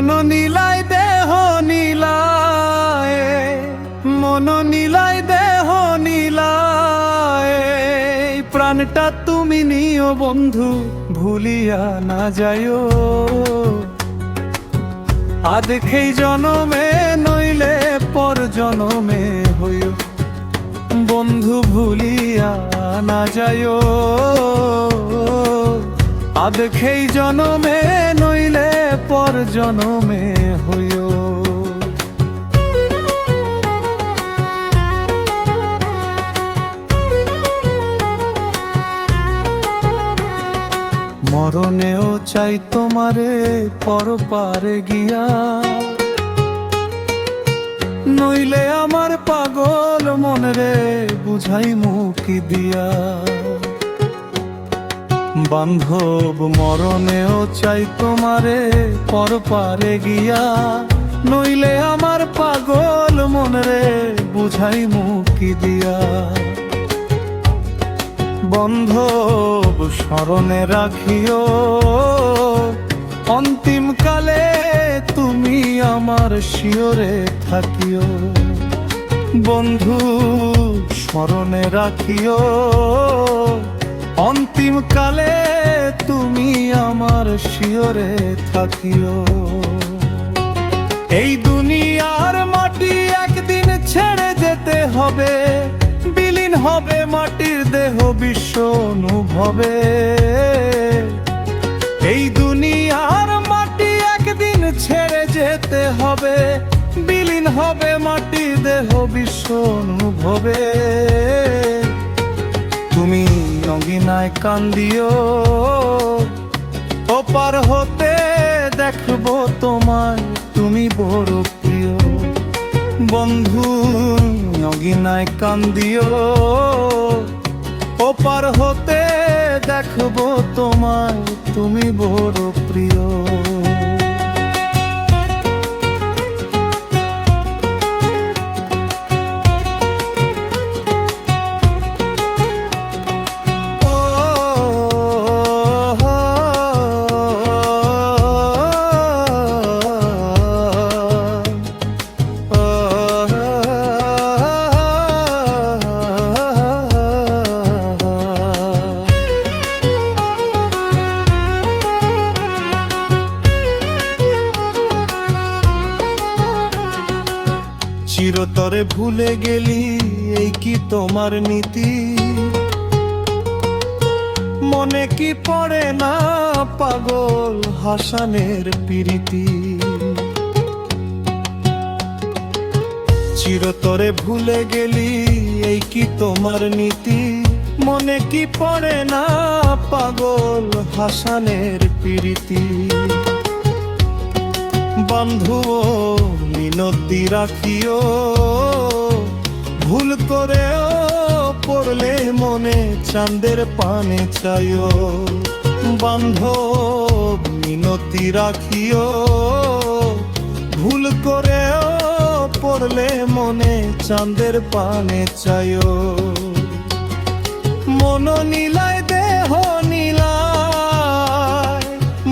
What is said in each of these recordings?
মন নীলায় দেহ নীলায়, মন নীলায় দেহ নীলায়, প্রাণটা তুমি নিও বন্ধু ভুলিয়া না যাইও। আদখেই জনমে নইলে পর জনমে হইও, বন্ধু ভুলিয়া না যাইও। আদখেই জনমে নইলে পর জনমে হইও। মরণেও চাই তোমারে পরপারে গিয়া, নইলে আমার পাগল মনরে বুঝাই মুখি দিয়া। বান্ধব মরণেও চাই তোমারে পরপারে গিয়া, নইলে আমার পাগল মনরে বুঝাই মুখি দিয়া। বন্ধব স্মরণে রাখিও, অন্তিম কালে তুমি আমার শিয়রে থাকিও। বন্ধু স্মরণে রাখিও, অন্তিম কালে তুমি আমার শিয়রে থাকিও। এই দুনিয়ার মাটি একদিন ছেড়ে যেতে হবে, বিলীন হবে মাটির দেহ বিশ্ব অনুভবে। এই দুনিয়ার মাটি একদিন ছেড়ে যেতে হবে, বিলীন হবে মাটির দেহ বিশ্ব অনুভবে। তুমি অঙ্গিনায় কান্দিও, ওপার হতে দেখবো তোমায় তুমি বড় প্রিয়। বন্ধু অঙ্গিনায় কান্দিও, ওপার হতে দেখবো তোমায় তুমি বড় প্রিয়। চিরতরে ভুলে গেলি এই কি তোমার নীতি, মনে কি পড়ে না পাগল হাসানের প্রীতি। চিরতরে ভুলে গেলি এই কি তোমার নীতি, মনে কি পড়ে না পাগল হাসানের প্রীতি। বন্ধু মিনতি রাখিও, ভুল করেও পড়লে মনে চাঁদের পানে চাইও। বান্ধব মিনতি রাখিও, ভুল করেও পড়লে মনে চাঁদের পানে চাইও। মন নীলায় দেহ নীলায়,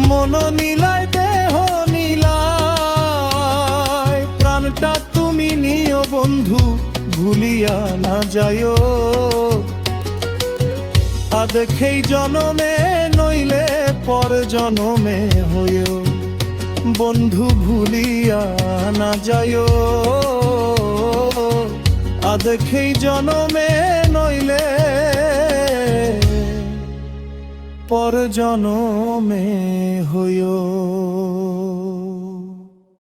মন নীলায় দেহ নীলায়, প্রাণটা তুমি নিও বন্ধু ভুলিয়া না যাইও। আদখেই জনমে নইলে পর জনমে হইও, বন্ধু ভুলিয়া না যাইও। আদখেই জনমে নইলে পর জনমে হইও।